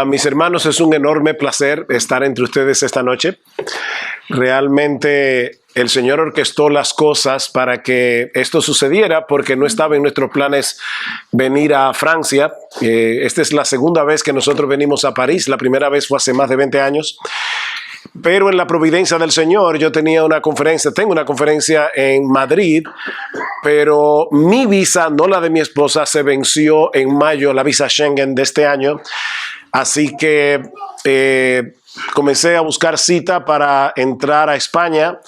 Mis hermanos, es un enorme placer estar entre ustedes esta noche. Realmente el Señor orquestó las cosas para que esto sucediera porque no estaba en nuestros planes venir a Francia. Esta es la segunda vez que nosotros venimos a París. La primera vez fue hace más de 20 años. Pero en la providencia del Señor yo tengo una conferencia en Madrid, pero mi visa, no la de mi esposa, se venció en mayo, la visa Schengen de este año. Así que comencé a buscar cita para entrar a España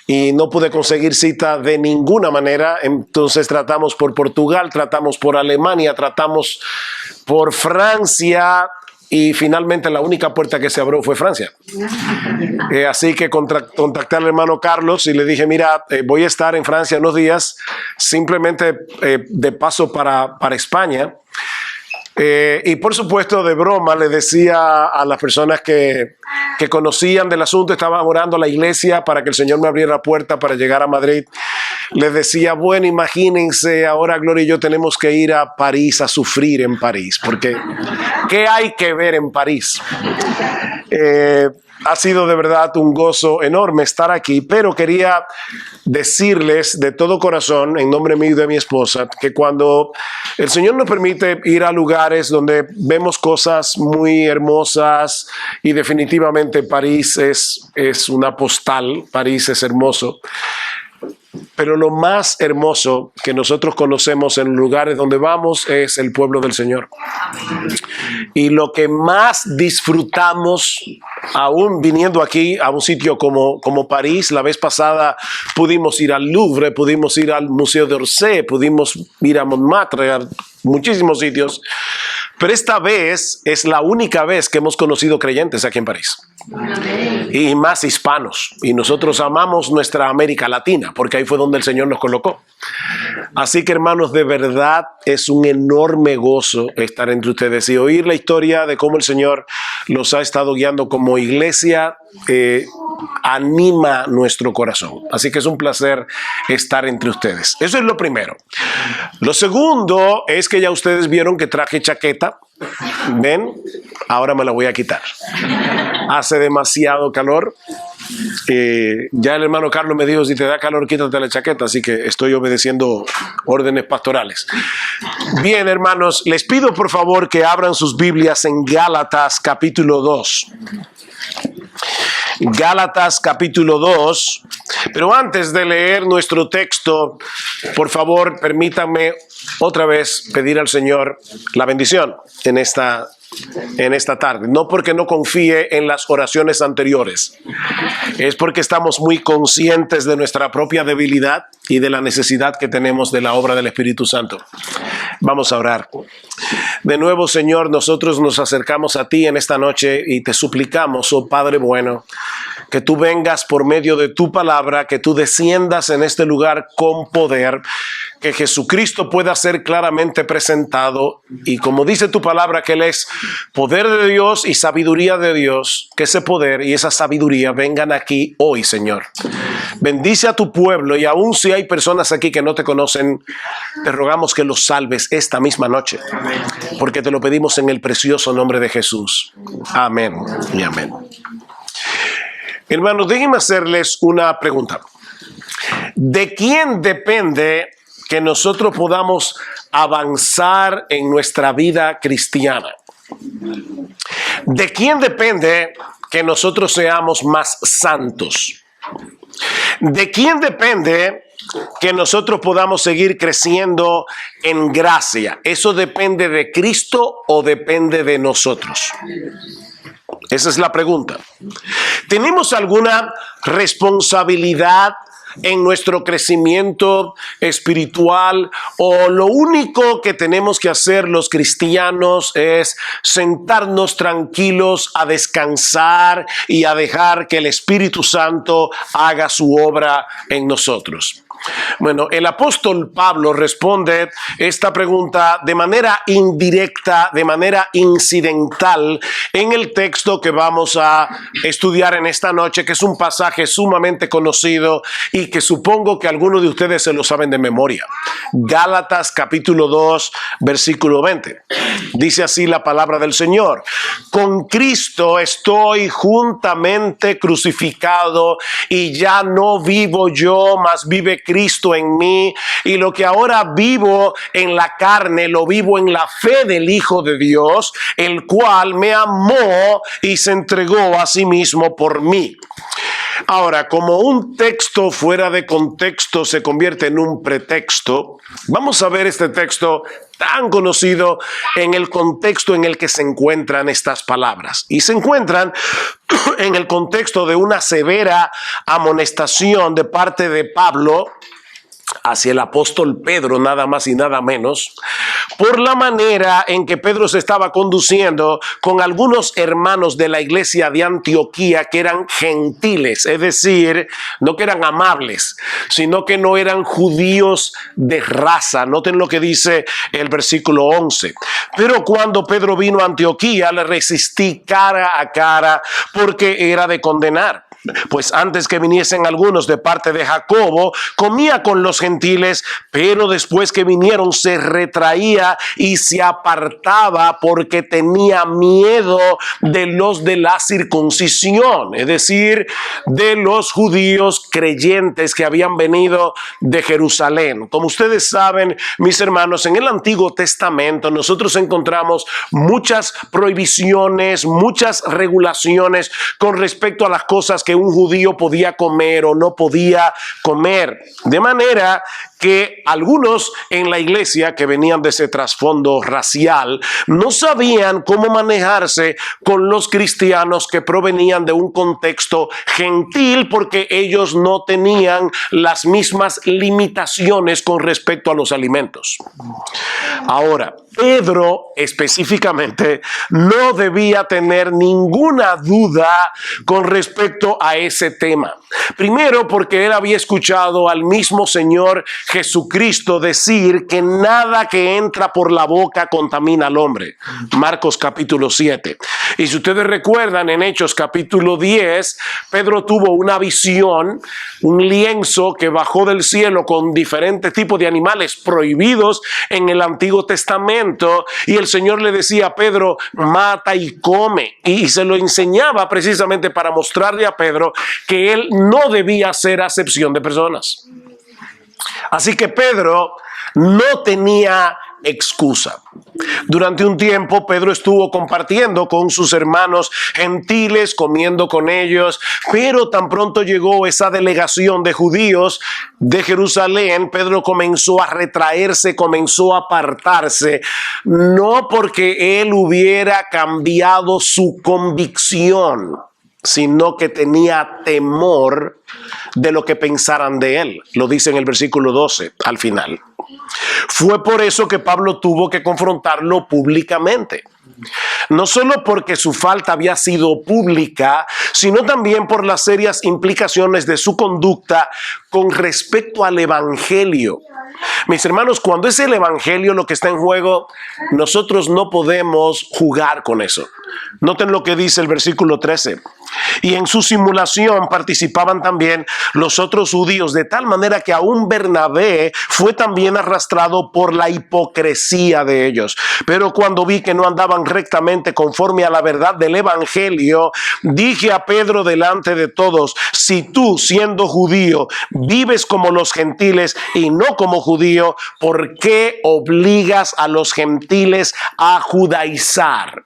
y no pude conseguir cita de ninguna manera. Entonces tratamos por Portugal, tratamos por Alemania, tratamos por Francia y finalmente la única puerta que se abrió fue Francia. Así que contacté al hermano Carlos y le dije, mira, voy a estar en Francia unos días, simplemente de paso para España. Y por supuesto, de broma, le decía a las personas que conocían del asunto, estaban orando a la iglesia para que el Señor me abriera la puerta para llegar a Madrid. Les decía, bueno, imagínense, ahora Gloria y yo tenemos que ir a París a sufrir en París, porque ¿qué hay que ver en París? Ha sido de verdad un gozo enorme estar aquí, pero quería decirles de todo corazón, en nombre mío y de mi esposa, que cuando el Señor nos permite ir a lugares donde vemos cosas muy hermosas, y definitivamente París es una postal, París es hermoso, pero lo más hermoso que nosotros conocemos en lugares donde vamos es el pueblo del Señor. Y lo que más disfrutamos, aún viniendo aquí a un sitio como París, la vez pasada pudimos ir al Louvre, pudimos ir al Museo d'Orsay, pudimos ir a Montmartre, a muchísimos sitios, pero esta vez es la única vez que hemos conocido creyentes aquí en París. Y más hispanos, y nosotros amamos nuestra América Latina porque ahí fue donde el Señor nos colocó. Así que, hermanos, de verdad es un enorme gozo estar entre ustedes y oír la historia de cómo el Señor los ha estado guiando como iglesia. Anima nuestro corazón, así que es un placer estar entre ustedes. Eso es lo primero. Lo segundo es que ya ustedes vieron que traje chaqueta. ¿Ven? Ahora me la voy a quitar. Hace demasiado calor. Ya el hermano Carlos me dijo, si te da calor, quítate la chaqueta, así que estoy obedeciendo órdenes pastorales. Bien, hermanos, les pido por favor que abran sus Biblias en Gálatas capítulo 2. Gálatas capítulo 2, pero antes de leer nuestro texto, por favor, permítanme otra vez pedir al Señor la bendición en esta tarde. No porque no confíe en las oraciones anteriores, es porque estamos muy conscientes de nuestra propia debilidad y de la necesidad que tenemos de la obra del Espíritu Santo. Vamos a orar. De nuevo, Señor, nosotros nos acercamos a ti en esta noche y te suplicamos, oh Padre bueno, que tú vengas por medio de tu palabra, que tú desciendas en este lugar con poder, que Jesucristo pueda ser claramente presentado y, como dice tu palabra, que Él es poder de Dios y sabiduría de Dios, que ese poder y esa sabiduría vengan aquí hoy, Señor. Bendice a tu pueblo, y aun si hay personas aquí que no te conocen, te rogamos que los salves esta misma noche, porque te lo pedimos en el precioso nombre de Jesús. Amén y amén. Hermanos, déjenme hacerles una pregunta. ¿De quién depende que nosotros podamos avanzar en nuestra vida cristiana? ¿De quién depende que nosotros seamos más santos? ¿De quién depende que nosotros podamos seguir creciendo en gracia? ¿Eso depende de Cristo o depende de nosotros? Esa es la pregunta. ¿Tenemos alguna responsabilidad en nuestro crecimiento espiritual, o lo único que tenemos que hacer los cristianos es sentarnos tranquilos a descansar y a dejar que el Espíritu Santo haga su obra en nosotros? Bueno, el apóstol Pablo responde esta pregunta de manera indirecta, de manera incidental, en el texto que vamos a estudiar en esta noche, que es un pasaje sumamente conocido y que supongo que algunos de ustedes se lo saben de memoria. Gálatas capítulo 2, versículo 20. Dice así la palabra del Señor: con Cristo estoy juntamente crucificado, y ya no vivo yo, mas vive Cristo en mí, y lo que ahora vivo en la carne, lo vivo en la fe del Hijo de Dios, el cual me amó y se entregó a sí mismo por mí. Ahora, como un texto fuera de contexto se convierte en un pretexto, vamos a ver este texto tan conocido en el contexto en el que se encuentran estas palabras. Y se encuentran en el contexto de una severa amonestación de parte de Pablo hacia el apóstol Pedro, nada más y nada menos, por la manera en que Pedro se estaba conduciendo con algunos hermanos de la iglesia de Antioquía que eran gentiles, es decir, no que eran amables, sino que no eran judíos de raza. Noten lo que dice el versículo 11. Pero cuando Pedro vino a Antioquía, le resistí cara a cara, porque era de condenar. Pues antes que viniesen algunos de parte de Jacobo, comía con los gentiles, pero después que vinieron se retraía y se apartaba porque tenía miedo de los de la circuncisión, es decir, de los judíos creyentes que habían venido de Jerusalén. Como ustedes saben, mis hermanos, en el Antiguo Testamento nosotros encontramos muchas prohibiciones, muchas regulaciones con respecto a las cosas que un judío podía comer o no podía comer. De manera que algunos en la iglesia que venían de ese trasfondo racial no sabían cómo manejarse con los cristianos que provenían de un contexto gentil, porque ellos no tenían las mismas limitaciones con respecto a los alimentos. Ahora, Pedro específicamente no debía tener ninguna duda con respecto a ese tema. Primero, porque él había escuchado al mismo Señor Jesucristo decir que nada que entra por la boca contamina al hombre. Marcos capítulo 7. Y si ustedes recuerdan, en Hechos capítulo 10, Pedro tuvo una visión, un lienzo que bajó del cielo con diferentes tipos de animales prohibidos en el Antiguo Testamento. Y el Señor le decía a Pedro: mata y come. Y se lo enseñaba precisamente para mostrarle a Pedro que él no debía hacer acepción de personas. Así que Pedro no tenía excusa. Durante un tiempo Pedro estuvo compartiendo con sus hermanos gentiles, comiendo con ellos, pero tan pronto llegó esa delegación de judíos de Jerusalén, Pedro comenzó a retraerse, comenzó a apartarse, no porque él hubiera cambiado su convicción, sino que tenía temor de lo que pensaran de él. Lo dice en el versículo 12 al final. Fue por eso que Pablo tuvo que confrontarlo públicamente. No solo porque su falta había sido pública, sino también por las serias implicaciones de su conducta con respecto al evangelio. Mis hermanos, cuando es el evangelio lo que está en juego, nosotros no podemos jugar con eso. Noten lo que dice el versículo 13. Y en su simulación participaban también los otros judíos, de tal manera que aún Bernabé fue también arrastrado por la hipocresía de ellos. Pero cuando vi que no andaban rectamente conforme a la verdad del evangelio, dije a Pedro delante de todos: si tú, siendo judío, vives como los gentiles y no como judío, ¿por qué obligas a los gentiles a judaizar?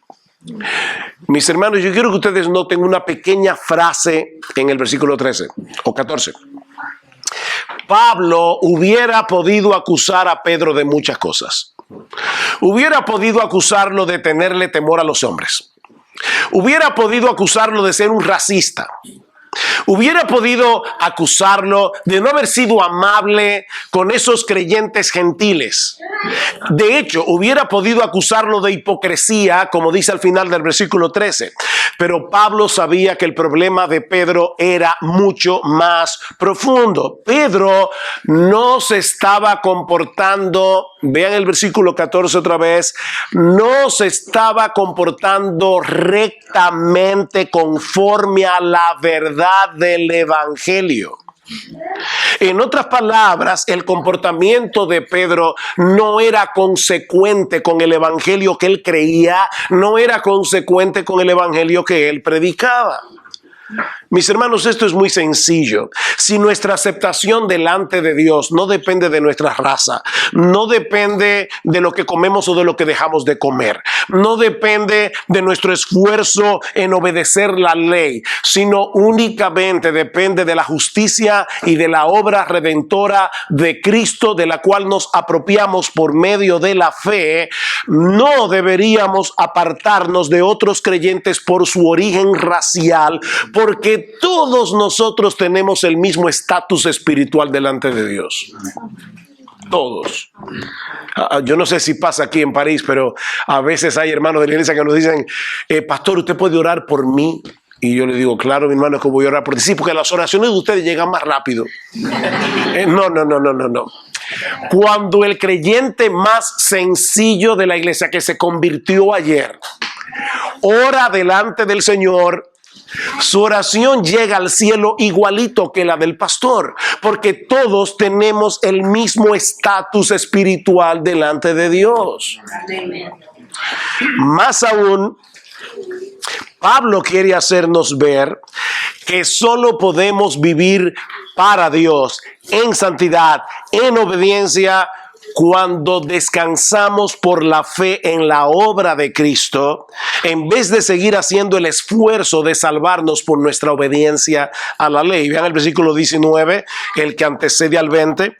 Mis hermanos, yo quiero que ustedes noten una pequeña frase en el versículo 13 o 14. Pablo hubiera podido acusar a Pedro de muchas cosas. Hubiera podido acusarlo de tenerle temor a los hombres. Hubiera podido acusarlo de ser un racista. Hubiera podido acusarlo de no haber sido amable con esos creyentes gentiles. De hecho, hubiera podido acusarlo de hipocresía, como dice al final del versículo 13. Pero Pablo sabía que el problema de Pedro era mucho más profundo. Pedro no se estaba comportando, vean el versículo 14 otra vez, no se estaba comportando rectamente conforme a la verdad del evangelio. En otras palabras, el comportamiento de Pedro no era consecuente con el evangelio que él creía, no era consecuente con el evangelio que él predicaba. Mis hermanos, esto es muy sencillo. Si nuestra aceptación delante de Dios no depende de nuestra raza, no depende de lo que comemos o de lo que dejamos de comer, no depende de nuestro esfuerzo en obedecer la ley, sino únicamente depende de la justicia y de la obra redentora de Cristo, de la cual nos apropiamos por medio de la fe, no deberíamos apartarnos de otros creyentes por su origen racial, porque todos nosotros tenemos el mismo estatus espiritual delante de Dios. Todos. Yo no sé si pasa aquí en París, pero a veces hay hermanos de la iglesia que nos dicen, pastor, ¿usted puede orar por mí? Y yo le digo, claro, mi hermano, que voy a orar por ti. Sí, porque las oraciones de ustedes llegan más rápido. No. Cuando el creyente más sencillo de la iglesia que se convirtió ayer ora delante del Señor, su oración llega al cielo igualito que la del pastor, porque todos tenemos el mismo estatus espiritual delante de Dios. Más aún, Pablo quiere hacernos ver que solo podemos vivir para Dios en santidad, en obediencia, cuando descansamos por la fe en la obra de Cristo, en vez de seguir haciendo el esfuerzo de salvarnos por nuestra obediencia a la ley. Vean el versículo 19, el que antecede al 20.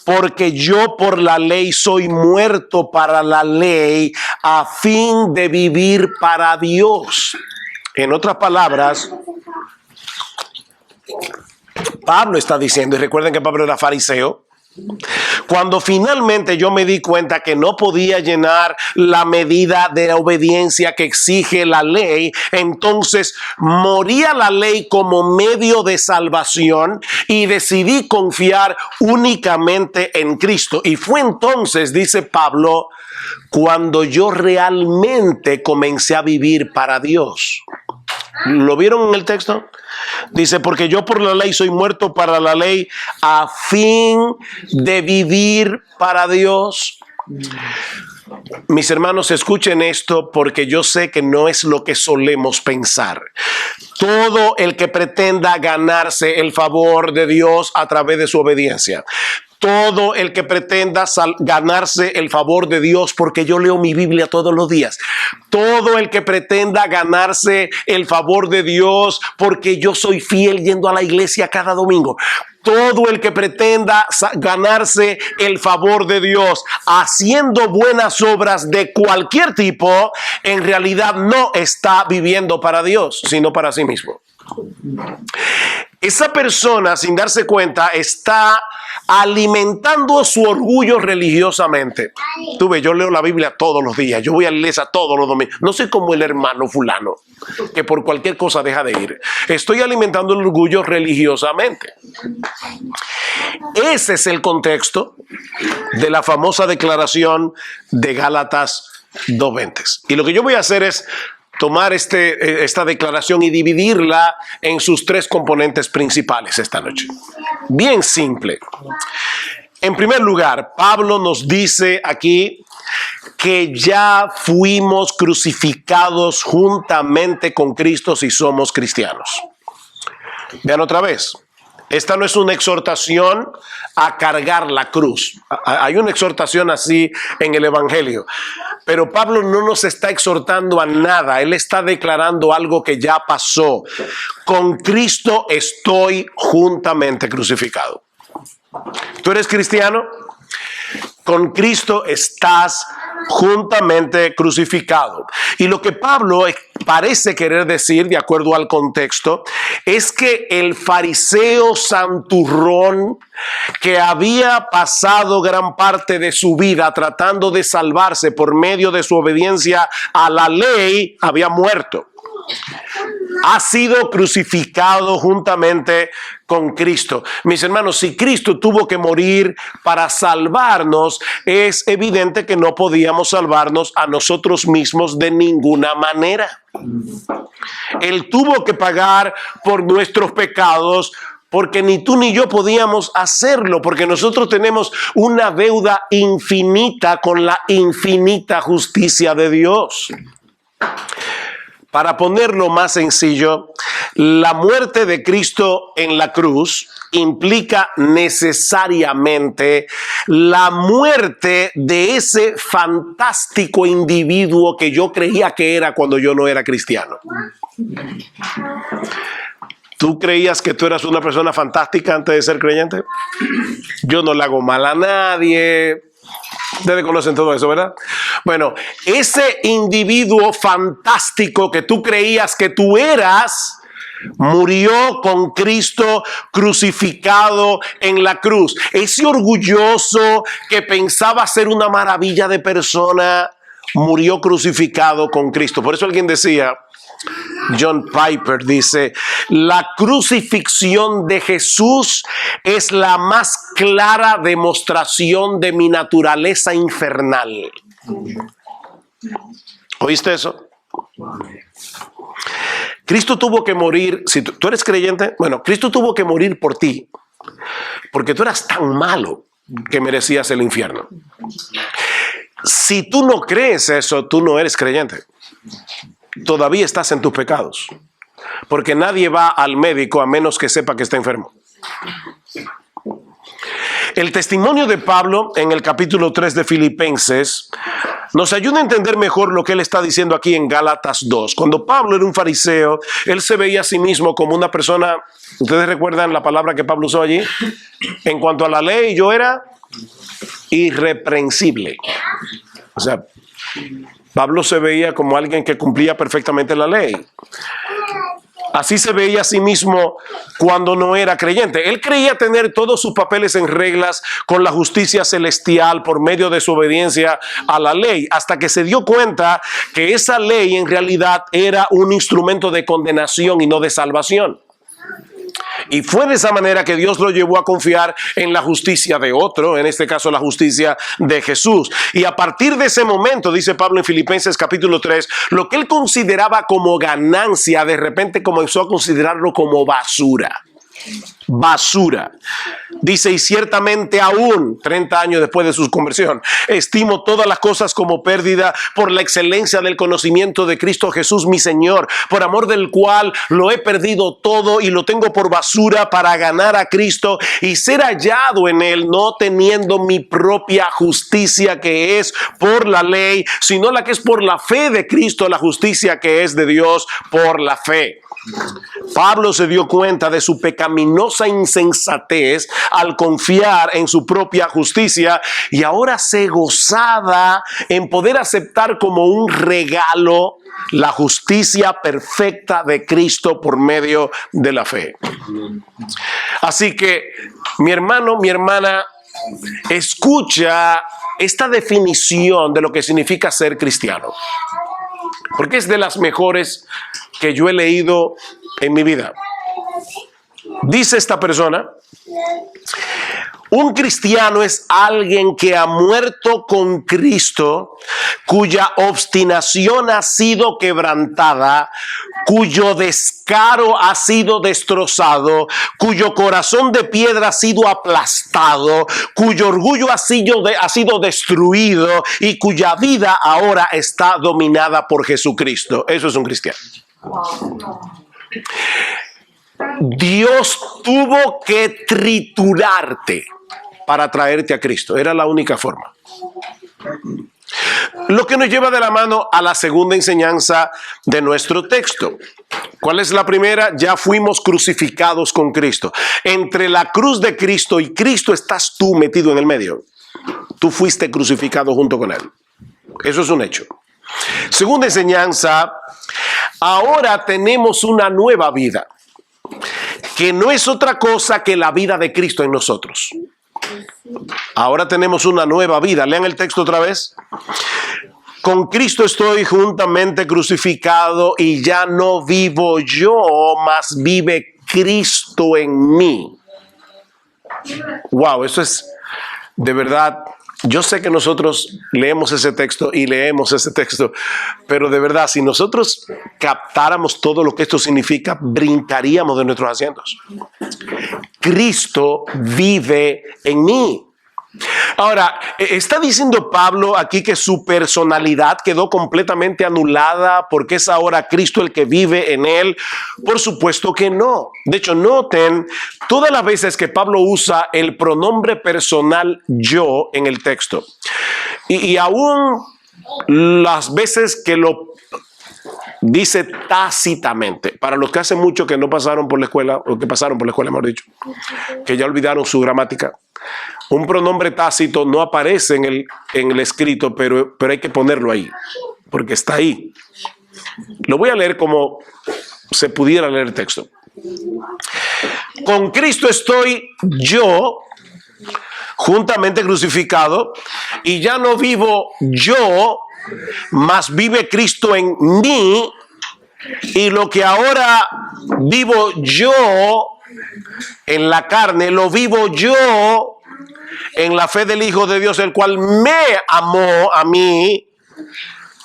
Porque yo por la ley soy muerto para la ley, a fin de vivir para Dios. En otras palabras, Pablo está diciendo, y recuerden que Pablo era fariseo, cuando finalmente yo me di cuenta que no podía llenar la medida de obediencia que exige la ley, entonces morí a la ley como medio de salvación y decidí confiar únicamente en Cristo. Y fue entonces, dice Pablo, cuando yo realmente comencé a vivir para Dios. ¿Lo vieron en el texto? Dice, porque yo por la ley soy muerto para la ley a fin de vivir para Dios. Mis hermanos, escuchen esto porque yo sé que no es lo que solemos pensar. Todo el que pretenda ganarse el favor de Dios a través de su obediencia, todo el que pretenda ganarse el favor de Dios, porque yo leo mi Biblia todos los días. Todo el que pretenda ganarse el favor de Dios, porque yo soy fiel yendo a la iglesia cada domingo. Todo el que pretenda ganarse el favor de Dios haciendo buenas obras de cualquier tipo, en realidad no está viviendo para Dios, sino para sí mismo. Esa persona, sin darse cuenta, está alimentando su orgullo religiosamente. Tú ves, yo leo la Biblia todos los días, yo voy a la iglesia todos los domingos. No soy como el hermano fulano, que por cualquier cosa deja de ir. Estoy alimentando el orgullo religiosamente. Ese es el contexto de la famosa declaración de Gálatas 2:20. Y lo que yo voy a hacer es tomar esta declaración y dividirla en sus tres componentes principales esta noche. Bien simple. En primer lugar, Pablo nos dice aquí que ya fuimos crucificados juntamente con Cristo si somos cristianos. Vean otra vez. Esta no es una exhortación a cargar la cruz. Hay una exhortación así en el Evangelio. Pero Pablo no nos está exhortando a nada. Él está declarando algo que ya pasó. Con Cristo estoy juntamente crucificado. ¿Tú eres cristiano? con Cristo estás juntamente crucificado. Y lo que Pablo parece querer decir, de acuerdo al contexto, es que el fariseo santurrón, que había pasado gran parte de su vida tratando de salvarse por medio de su obediencia a la ley, había muerto. Ha sido crucificado juntamente con Cristo. Mis hermanos, si Cristo tuvo que morir para salvarnos, es evidente que no podíamos salvarnos a nosotros mismos de ninguna manera. Él tuvo que pagar por nuestros pecados, porque ni tú ni yo podíamos hacerlo, porque nosotros tenemos una deuda infinita con la infinita justicia de Dios. Para ponerlo más sencillo, la muerte de Cristo en la cruz implica necesariamente la muerte de ese fantástico individuo que yo creía que era cuando yo no era cristiano. ¿Tú creías que tú eras una persona fantástica antes de ser creyente? Yo no le hago mal a nadie. Ustedes conocen todo eso, ¿verdad? Bueno, ese individuo fantástico que tú creías que tú eras, murió con Cristo crucificado en la cruz. Ese orgulloso que pensaba ser una maravilla de persona, murió crucificado con Cristo. Por eso alguien decía, John Piper dice, la crucifixión de Jesús es la más clara demostración de mi naturaleza infernal. ¿Oíste eso? Cristo tuvo que morir, si tú eres creyente, bueno, Cristo tuvo que morir por ti, porque tú eras tan malo que merecías el infierno. Si tú no crees eso, tú no eres creyente. Todavía estás en tus pecados, porque nadie va al médico a menos que sepa que está enfermo. El testimonio de Pablo en el capítulo 3 de Filipenses nos ayuda a entender mejor lo que él está diciendo aquí en Gálatas 2. Cuando Pablo era un fariseo, él se veía a sí mismo como una persona, ¿ustedes recuerdan la palabra que Pablo usó allí? En cuanto a la ley, yo era irreprensible. O sea, Pablo se veía como alguien que cumplía perfectamente la ley. Así se veía a sí mismo cuando no era creyente. Él creía tener todos sus papeles en reglas con la justicia celestial por medio de su obediencia a la ley, hasta que se dio cuenta que esa ley en realidad era un instrumento de condenación y no de salvación. Y fue de esa manera que Dios lo llevó a confiar en la justicia de otro, en este caso la justicia de Jesús. Y a partir de ese momento, dice Pablo en Filipenses capítulo 3, lo que él consideraba como ganancia, de repente comenzó a considerarlo como basura. Basura. Dice, y ciertamente aún 30 años después de su conversión, estimo todas las cosas como pérdida por la excelencia del conocimiento de Cristo Jesús mi Señor, por amor del cual lo he perdido todo y lo tengo por basura para ganar a Cristo y ser hallado en él, no teniendo mi propia justicia que es por la ley, sino la que es por la fe de Cristo, la justicia que es de Dios por la fe. Pablo se dio cuenta de su pecaminosa insensatez al confiar en su propia justicia y ahora se gozaba en poder aceptar como un regalo la justicia perfecta de Cristo por medio de la fe. Así que, mi hermano, mi hermana, escucha esta definición de lo que significa ser cristiano, porque es de las mejores que yo he leído en mi vida. Dice esta persona, un cristiano es alguien que ha muerto con Cristo, cuya obstinación ha sido quebrantada, cuyo descaro ha sido destrozado, cuyo corazón de piedra ha sido aplastado, cuyo orgullo ha sido destruido y cuya vida ahora está dominada por Jesucristo. Eso es un cristiano. Dios tuvo que triturarte para traerte a Cristo. Era la única forma. Lo que nos lleva de la mano a la segunda enseñanza de nuestro texto. ¿Cuál es la primera? Ya fuimos crucificados con Cristo. Entre la cruz de Cristo y Cristo estás tú metido en el medio. tú fuiste crucificado junto con Él. Eso es un hecho. Segunda enseñanza, ahora tenemos una nueva vida, que no es otra cosa que la vida de Cristo en nosotros. Ahora tenemos una nueva vida. Lean el texto otra vez. Con Cristo estoy juntamente crucificado y ya no vivo yo, mas vive Cristo en mí. Wow, eso es de verdad. Yo sé que nosotros leemos ese texto, pero de verdad, si nosotros captáramos todo lo que esto significa, brincaríamos de nuestros asientos. Cristo vive en mí. Ahora, ¿está diciendo Pablo aquí que su personalidad quedó completamente anulada porque es ahora Cristo el que vive en él? Por supuesto que no. De hecho, noten todas las veces que Pablo usa el pronombre personal yo en el texto. Y aún las veces que lo dice tácitamente, para los que hace mucho que no pasaron por la escuela, o que pasaron por la escuela, mejor dicho, que ya olvidaron su gramática. Un pronombre tácito no aparece en el escrito, pero hay que ponerlo ahí, porque está ahí. Lo voy a leer como se pudiera leer el texto. Con Cristo estoy yo, juntamente crucificado, y ya no vivo yo, mas vive Cristo en mí, y lo que ahora vivo yo en la carne, lo vivo yo en la fe del Hijo de Dios, el cual me amó a mí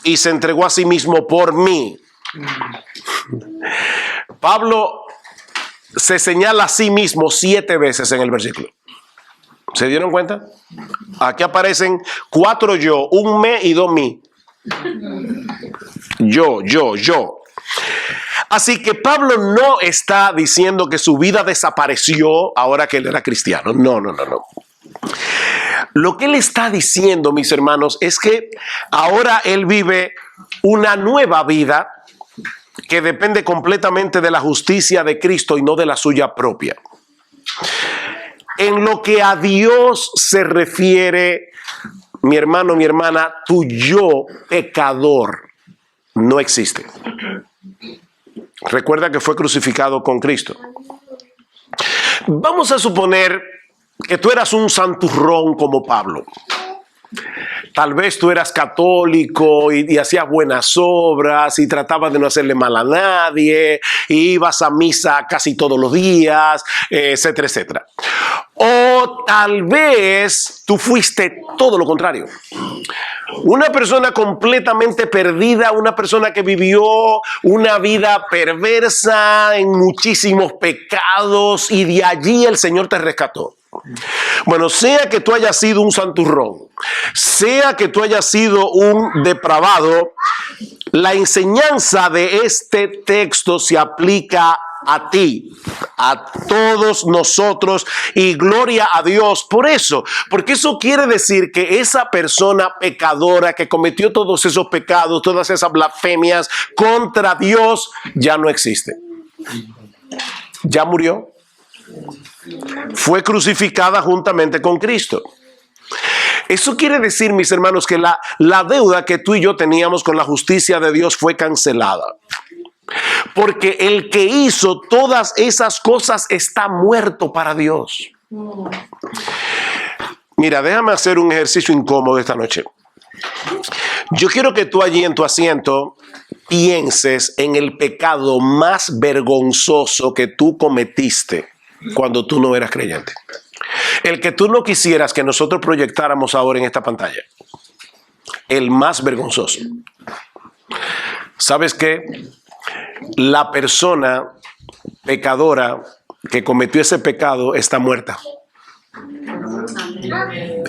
y se entregó a sí mismo por mí. Pablo se señala a sí mismo 7 veces en el versículo. ¿Se dieron cuenta? Aquí aparecen 4 yo, un me y 2 mí. Yo. Así que Pablo no está diciendo que su vida desapareció ahora que él era cristiano. No. Lo que él está diciendo, mis hermanos, es que ahora él vive una nueva vida que depende completamente de la justicia de Cristo y no de la suya propia. En lo que a Dios se refiere, mi hermano, mi hermana, tu yo pecador no existe. Recuerda que fue crucificado con Cristo. Vamos a suponer que tú eras un santurrón como Pablo. Tal vez tú eras católico y hacías buenas obras y tratabas de no hacerle mal a nadie, y ibas a misa casi todos los días, etcétera, etcétera. O tal vez tú fuiste todo lo contrario. Una persona completamente perdida, una persona que vivió una vida perversa en muchísimos pecados y de allí el Señor te rescató. Bueno, sea que tú hayas sido un santurrón, sea que tú hayas sido un depravado, la enseñanza de este texto se aplica a ti, a todos nosotros, y gloria a Dios por eso, porque eso quiere decir que esa persona pecadora que cometió todos esos pecados, todas esas blasfemias contra Dios, ya no existe. Ya murió. Fue crucificada juntamente con Cristo. Eso quiere decir, mis hermanos, que la deuda que tú y yo teníamos con la justicia de Dios fue cancelada. Porque el que hizo todas esas cosas está muerto para Dios. Mira, déjame hacer un ejercicio incómodo esta noche. Yo quiero que tú allí en tu asiento pienses en el pecado más vergonzoso que tú cometiste cuando tú no eras creyente. El que tú no quisieras que nosotros proyectáramos ahora en esta pantalla. El más vergonzoso. ¿Sabes qué? La persona pecadora que cometió ese pecado está muerta.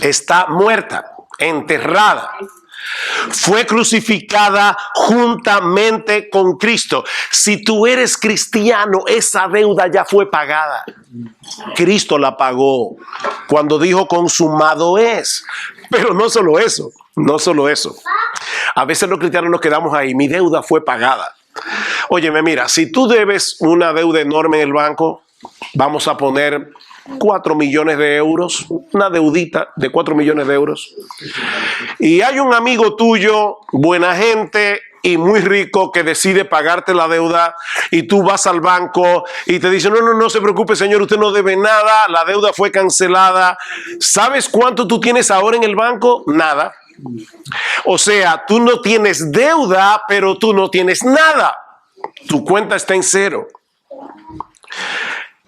Está muerta, enterrada. Fue crucificada juntamente con Cristo. Si tú eres cristiano, esa deuda ya fue pagada. Cristo la pagó cuando dijo consumado es. Pero no solo eso, no solo eso. A veces los cristianos nos quedamos ahí, mi deuda fue pagada. Óyeme, mira, si tú debes una deuda enorme en el banco, vamos a poner 4 millones de euros, una deudita de 4 millones de euros. Y hay un amigo tuyo, buena gente y muy rico, que decide pagarte la deuda, y tú vas al banco y te dice, no se preocupe, señor, usted no debe nada, la deuda fue cancelada. ¿Sabes cuánto tú tienes ahora en el banco? Nada. O sea, tú no tienes deuda, pero tú no tienes nada. Tu cuenta está en cero.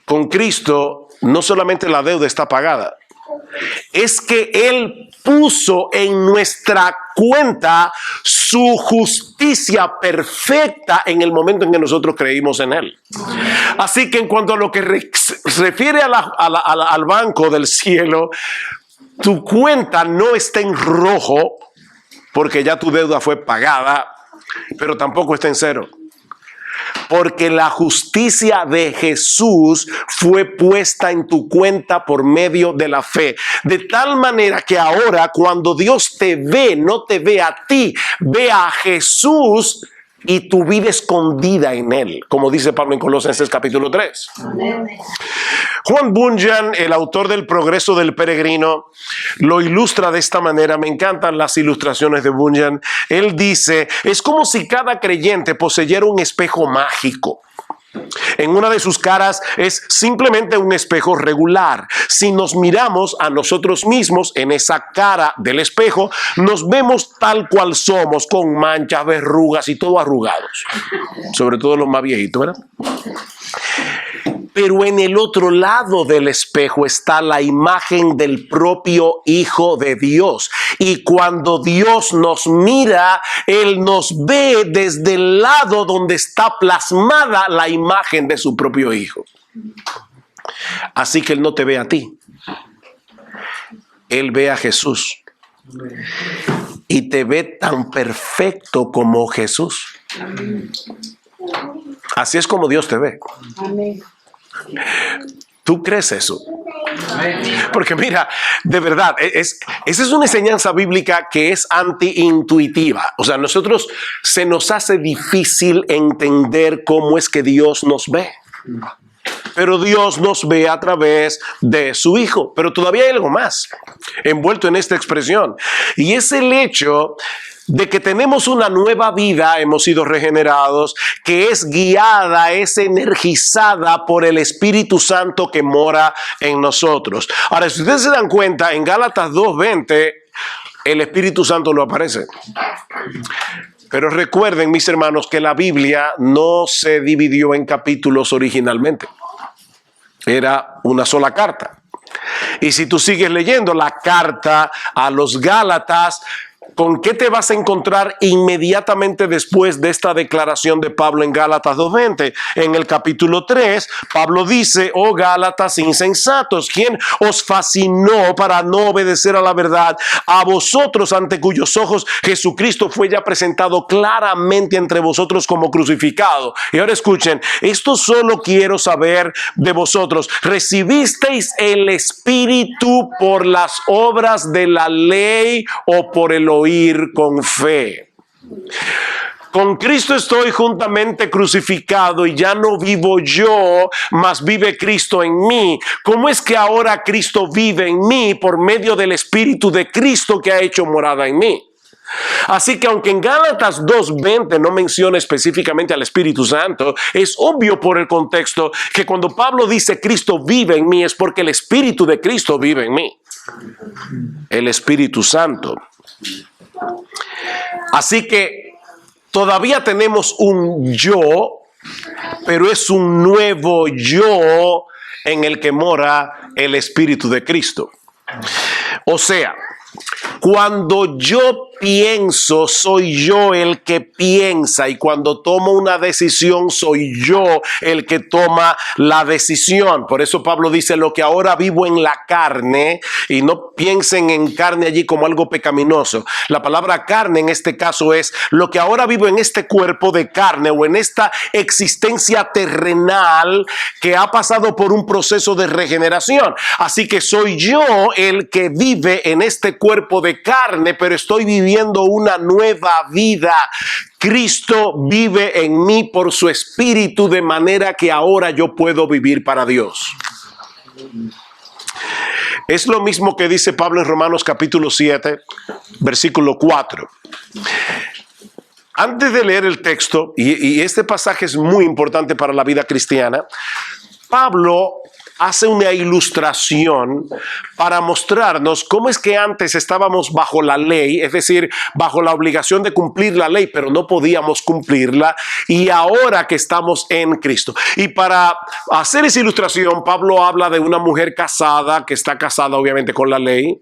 Con Cristo, no solamente la deuda está pagada, es que Él puso en nuestra cuenta su justicia perfecta en el momento en que nosotros creímos en Él. Así que en cuanto a lo que refiere al banco del cielo, tu cuenta no está en rojo porque ya tu deuda fue pagada, pero tampoco está en cero. Porque la justicia de Jesús fue puesta en tu cuenta por medio de la fe. De tal manera que ahora cuando Dios te ve, no te ve a ti, ve a Jesús y tu vida escondida en Él. Como dice Pablo en Colosenses capítulo 3. Amén. Juan Bunyan, el autor del Progreso del Peregrino, lo ilustra de esta manera. Me encantan las ilustraciones de Bunyan. Él dice, es como si cada creyente poseyera un espejo mágico. En una de sus caras es simplemente un espejo regular. Si nos miramos a nosotros mismos en esa cara del espejo, nos vemos tal cual somos, con manchas, verrugas y todo arrugados. Sobre todo los más viejitos, ¿verdad? Pero en el otro lado del espejo está la imagen del propio Hijo de Dios. Y cuando Dios nos mira, Él nos ve desde el lado donde está plasmada la imagen de su propio Hijo. Así que Él no te ve a ti. Él ve a Jesús. Y te ve tan perfecto como Jesús. Así es como Dios te ve. Amén. ¿Tú crees eso? Porque mira, de verdad, esa es una enseñanza bíblica que es anti-intuitiva. O sea, nosotros se nos hace difícil entender cómo es que Dios nos ve. Pero Dios nos ve a través de su Hijo. Pero todavía hay algo más envuelto en esta expresión. Y es el hecho de que tenemos una nueva vida, hemos sido regenerados, que es guiada, es energizada por el Espíritu Santo que mora en nosotros. Ahora, si ustedes se dan cuenta, en Gálatas 2:20, el Espíritu Santo no aparece. Pero recuerden, mis hermanos, que la Biblia no se dividió en capítulos originalmente. Era una sola carta. Y si tú sigues leyendo la carta a los Gálatas, ¿con qué te vas a encontrar inmediatamente después de esta declaración de Pablo en Gálatas 2:20? En el capítulo 3, Pablo dice, oh Gálatas insensatos, ¿quién os fascinó para no obedecer a la verdad? A vosotros, ante cuyos ojos Jesucristo fue ya presentado claramente entre vosotros como crucificado. Y ahora escuchen, esto solo quiero saber de vosotros. ¿Recibisteis el Espíritu por las obras de la ley o por el oír con fe? Con Cristo estoy juntamente crucificado y ya no vivo yo, mas vive Cristo en mí. ¿Cómo es que ahora Cristo vive en mí? Por medio del Espíritu de Cristo que ha hecho morada en mí. Así que aunque en Gálatas 2:20 no menciona específicamente al Espíritu Santo, es obvio por el contexto que cuando Pablo dice Cristo vive en mí es porque el Espíritu de Cristo vive en mí. El Espíritu Santo. Así que todavía tenemos un yo, pero es un nuevo yo en el que mora el Espíritu de Cristo. O sea, cuando yo pienso, soy yo el que piensa, y cuando tomo una decisión, soy yo el que toma la decisión. Por eso Pablo dice, lo que ahora vivo en la carne, y no piensen en carne allí como algo pecaminoso. La palabra carne en este caso es lo que ahora vivo en este cuerpo de carne o en esta existencia terrenal que ha pasado por un proceso de regeneración. Así que soy yo el que vive en este cuerpo de carne, pero estoy viviendo una nueva vida. Cristo vive en mí por su Espíritu, de manera que ahora yo puedo vivir para Dios. Es lo mismo que dice Pablo en Romanos capítulo 7, versículo 4. Antes de leer el texto, y este pasaje es muy importante para la vida cristiana, Pablo hace una ilustración para mostrarnos cómo es que antes estábamos bajo la ley, es decir, bajo la obligación de cumplir la ley, pero no podíamos cumplirla, y ahora que estamos en Cristo. Y para hacer esa ilustración, Pablo habla de una mujer casada, que está casada obviamente con la ley.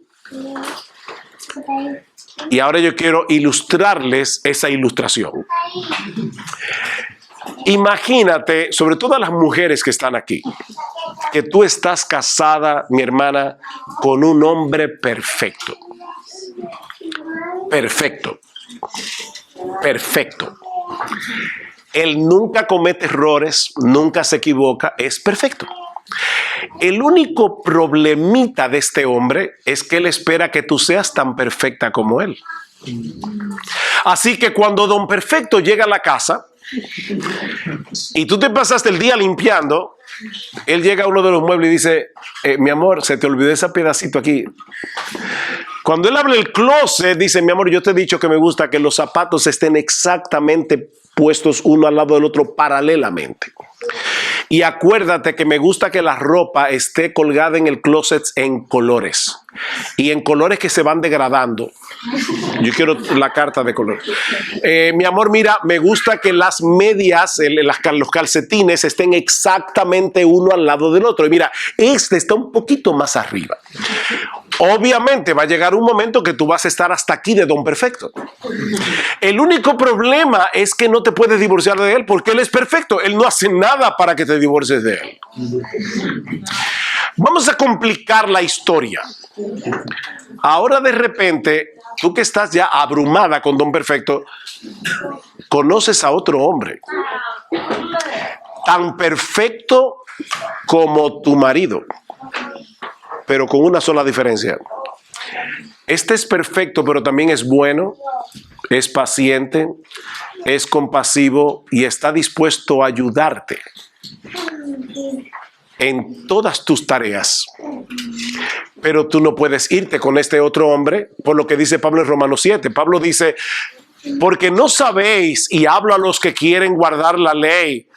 Y ahora yo quiero ilustrarles esa ilustración. Imagínate, sobre todo las mujeres que están aquí, que tú estás casada, mi hermana, con un hombre perfecto. Perfecto. Perfecto. Él nunca comete errores, nunca se equivoca, es perfecto. El único problemita de este hombre es que él espera que tú seas tan perfecta como él. Así que cuando don Perfecto llega a la casa y tú te pasaste el día limpiando, él llega a uno de los muebles y dice, mi amor, se te olvidó ese pedacito aquí. Cuando él abre el closet, dice, mi amor, yo te he dicho que me gusta que los zapatos estén exactamente puestos uno al lado del otro paralelamente. Y acuérdate que me gusta que la ropa esté colgada en el closet en colores. Y en colores que se van degradando. Yo quiero la carta de color. Mi amor, mira, me gusta que las medias, los calcetines estén exactamente uno al lado del otro. Y mira, este está un poquito más arriba. Obviamente va a llegar un momento que tú vas a estar hasta aquí de don Perfecto. El único problema es que no te puedes divorciar de él porque él es perfecto. Él no hace nada para que te divorcies de él. Vamos a complicar la historia. Ahora de repente, tú que estás ya abrumada con don Perfecto, conoces a otro hombre tan perfecto como tu marido, pero con una sola diferencia. Este es perfecto, pero también es bueno, es paciente, es compasivo y está dispuesto a ayudarte en todas tus tareas. Pero tú no puedes irte con este otro hombre, por lo que dice Pablo en Romanos 7. Pablo dice, porque no sabéis, y hablo a los que quieren guardar la ley,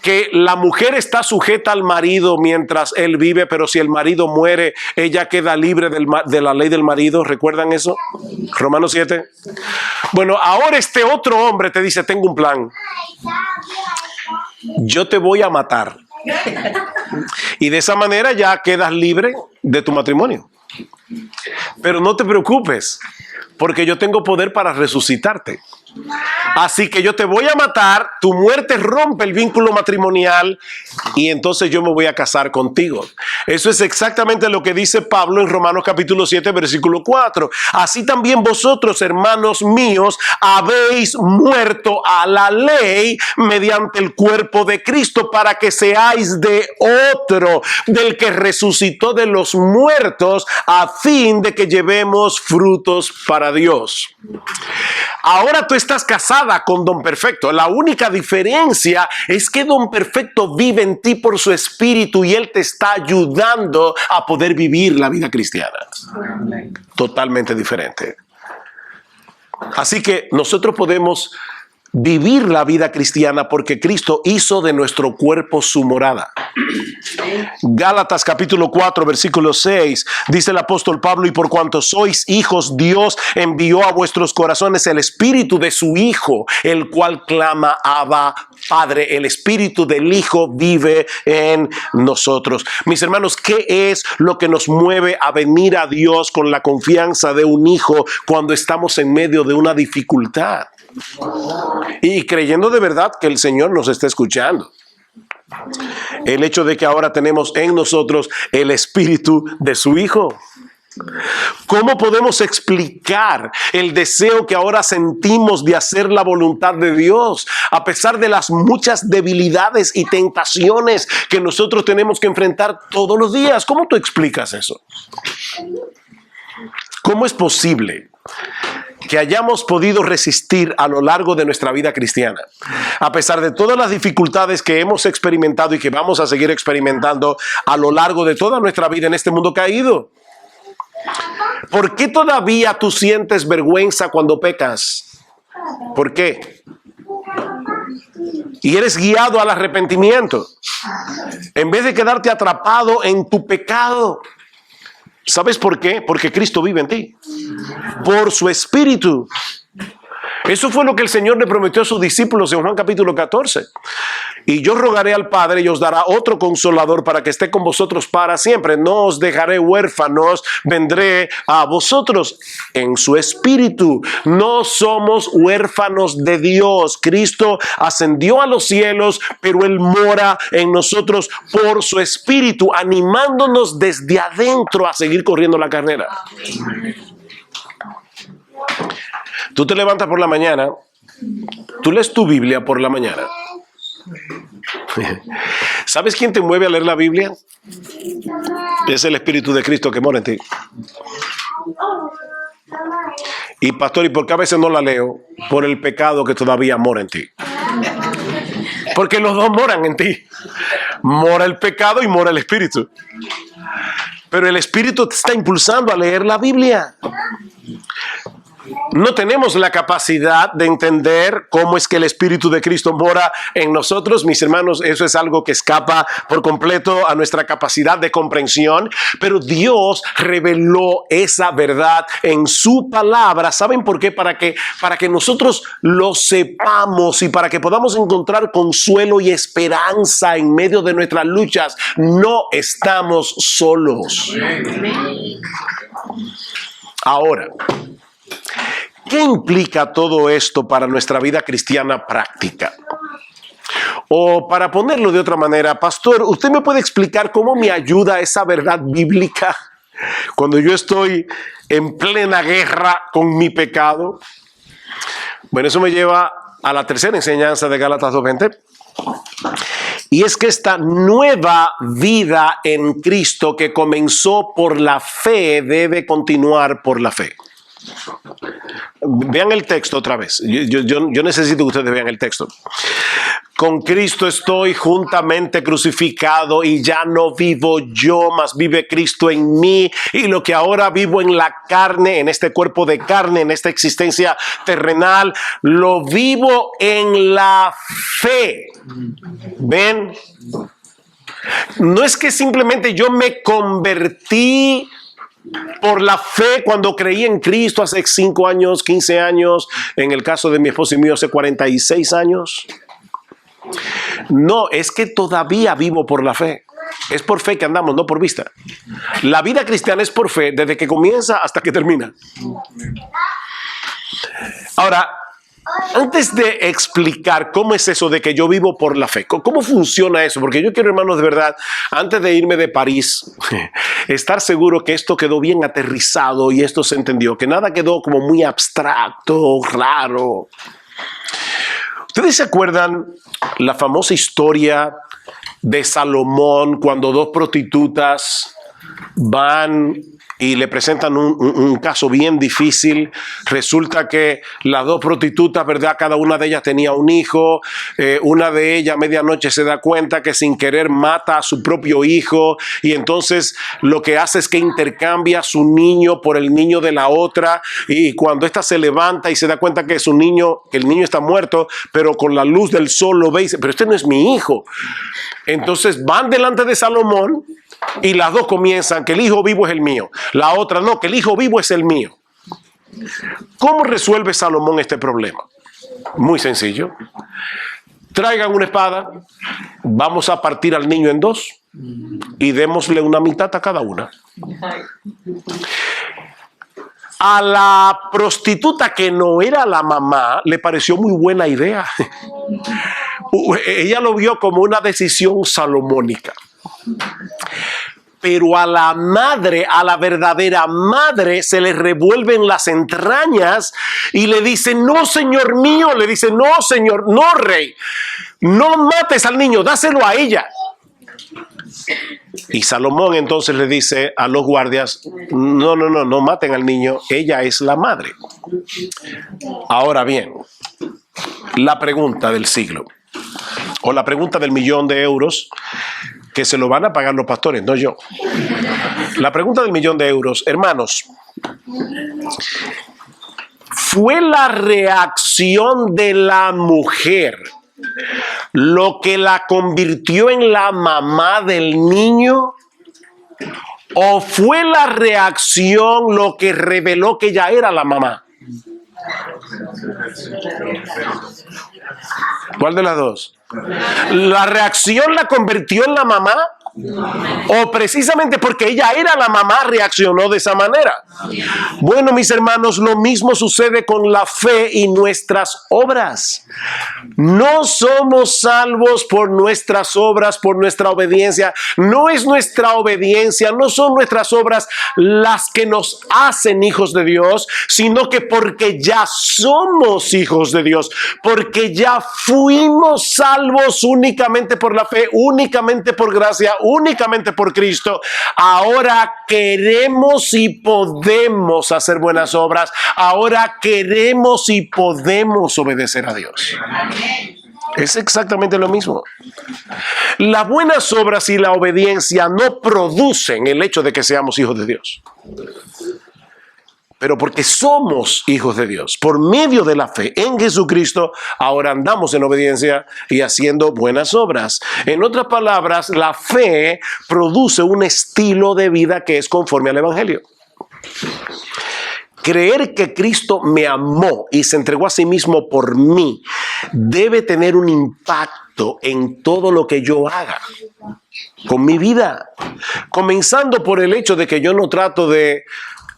que la mujer está sujeta al marido mientras él vive, pero si el marido muere, ella queda libre de la ley del marido. ¿Recuerdan eso? Romanos 7. Bueno, ahora este otro hombre te dice, tengo un plan. Yo te voy a matar. Y de esa manera ya quedas libre de tu matrimonio. Pero no te preocupes, porque yo tengo poder para resucitarte. Así que yo te voy a matar, tu muerte rompe el vínculo matrimonial y entonces yo me voy a casar contigo. Eso es exactamente lo que dice Pablo en Romanos capítulo 7, versículo 4. Así también vosotros, hermanos míos, habéis muerto a la ley mediante el cuerpo de Cristo para que seáis de otro, del que resucitó de los muertos, a fin de que llevemos frutos para Dios. Ahora tú estás casada con don Perfecto. La única diferencia es que don Perfecto vive en ti por su espíritu y él te está ayudando a poder vivir la vida cristiana. Totalmente diferente. Así que nosotros podemos vivir la vida cristiana porque Cristo hizo de nuestro cuerpo su morada. Gálatas capítulo 4 versículo 6 dice el apóstol Pablo, y por cuanto sois hijos, Dios envió a vuestros corazones el espíritu de su Hijo, el cual clama Abba, Padre. El espíritu del Hijo vive en nosotros. Mis hermanos, ¿qué es lo que nos mueve a venir a Dios con la confianza de un hijo cuando estamos en medio de una dificultad? Y creyendo de verdad que el Señor nos está escuchando. El hecho de que ahora tenemos en nosotros el espíritu de su Hijo. ¿Cómo podemos explicar el deseo que ahora sentimos de hacer la voluntad de Dios a pesar de las muchas debilidades y tentaciones que nosotros tenemos que enfrentar todos los días? ¿Cómo tú explicas eso? ¿Cómo es posible que hayamos podido resistir a lo largo de nuestra vida cristiana, a pesar de todas las dificultades que hemos experimentado y que vamos a seguir experimentando a lo largo de toda nuestra vida en este mundo caído. ¿Por qué todavía tú sientes vergüenza cuando pecas? ¿Por qué? Y eres guiado al arrepentimiento en vez de quedarte atrapado en tu pecado. ¿Sabes por qué? Porque Cristo vive en ti, por su Espíritu. Eso fue lo que el Señor le prometió a sus discípulos en Juan capítulo 14. Y yo rogaré al Padre y os dará otro consolador para que esté con vosotros para siempre. No os dejaré huérfanos, vendré a vosotros en su Espíritu. No somos huérfanos de Dios. Cristo ascendió a los cielos, pero Él mora en nosotros por su Espíritu, animándonos desde adentro a seguir corriendo la carrera. Tú te levantas por la mañana, tú lees tu Biblia por la mañana. ¿Sabes quién te mueve a leer la Biblia? Es el Espíritu de Cristo que mora en ti. Y pastor, ¿y por qué a veces no la leo? Por el pecado que todavía mora en ti. Porque los dos moran en ti. Mora el pecado y mora el Espíritu. Pero el Espíritu te está impulsando a leer la Biblia. No tenemos la capacidad de entender cómo es que el Espíritu de Cristo mora en nosotros, mis hermanos. Eso es algo que escapa por completo a nuestra capacidad de comprensión, pero Dios reveló esa verdad en su palabra. ¿Saben por qué? Para que nosotros lo sepamos y para que podamos encontrar consuelo y esperanza en medio de nuestras luchas. No estamos solos. Ahora, ¿qué implica todo esto para nuestra vida cristiana práctica? O para ponerlo de otra manera, pastor, ¿usted me puede explicar cómo me ayuda esa verdad bíblica cuando yo estoy en plena guerra con mi pecado? Bueno, eso me lleva a la tercera enseñanza de Gálatas 2:20. Y es que esta nueva vida en Cristo que comenzó por la fe debe continuar por la fe. Vean el texto otra vez. Yo necesito que ustedes vean el texto. Con Cristo estoy juntamente crucificado y ya no vivo yo, mas vive Cristo en mí. Y lo que ahora vivo en la carne, en este cuerpo de carne, en esta existencia terrenal, lo vivo en la fe. ¿Ven? No es que simplemente yo me convertí por la fe cuando creí en Cristo hace 5 años, 15 años, en el caso de mi esposo y mío hace 46 años. No, es que todavía vivo por la fe. Es por fe que andamos, no por vista. La vida cristiana es por fe desde que comienza hasta que termina. Ahora, antes de explicar cómo es eso de que yo vivo por la fe, cómo funciona eso, porque yo quiero, hermanos, de verdad, antes de irme de París, estar seguro que esto quedó bien aterrizado y esto se entendió, que nada quedó como muy abstracto, raro. ¿Ustedes se acuerdan la famosa historia de Salomón cuando 2 prostitutas van y le presentan un caso bien difícil? Resulta que las 2 prostitutas, ¿verdad? Cada una de ellas tenía un hijo. Una de ellas a medianoche se da cuenta que sin querer mata a su propio hijo. Y entonces lo que hace es que intercambia a su niño por el niño de la otra. Y cuando ésta se levanta y se da cuenta que el niño está muerto, pero con la luz del sol lo ve y dice, pero este no es mi hijo. Entonces van delante de Salomón. Y las 2 comienzan que el hijo vivo es el mío. La otra no, que el hijo vivo es el mío. ¿Cómo resuelve Salomón este problema? Muy sencillo. Traigan una espada, vamos a partir al niño en 2 y démosle una mitad a cada una. A la prostituta que no era la mamá le pareció muy buena idea. Ella lo vio como una decisión salomónica. Pero a la madre, a la verdadera madre, se le revuelven las entrañas y le dice, no, señor mío, le dice, no, señor, no, rey, no mates al niño, dáselo a ella. Y Salomón entonces le dice a los guardias, no maten al niño, ella es la madre. Ahora bien, la pregunta del siglo, o la pregunta del $1.000.000, que se lo van a pagar los pastores, no yo. La pregunta del $1.000.000, hermanos, ¿fue la reacción de la mujer lo que la convirtió en la mamá del niño? ¿O fue la reacción lo que reveló que ella era la mamá? ¿Cuál de las dos? ¿La reacción la convirtió en la mamá? ¿O precisamente porque ella era la mamá reaccionó de esa manera? Bueno, mis hermanos, lo mismo sucede con la fe y nuestras obras. No somos salvos por nuestras obras, por nuestra obediencia. No es nuestra obediencia, no son nuestras obras las que nos hacen hijos de Dios, sino que porque ya somos hijos de Dios, porque ya fuimos salvos únicamente por la fe, únicamente por gracia, únicamente por Cristo. Ahora queremos y podemos hacer buenas obras. Ahora queremos y podemos obedecer a Dios. Es exactamente lo mismo. Las buenas obras y la obediencia no producen el hecho de que seamos hijos de Dios. Pero porque somos hijos de Dios, por medio de la fe en Jesucristo, ahora andamos en obediencia y haciendo buenas obras. En otras palabras, la fe produce un estilo de vida que es conforme al Evangelio. Creer que Cristo me amó y se entregó a sí mismo por mí debe tener un impacto en todo lo que yo haga con mi vida. Comenzando por el hecho de que yo no trato de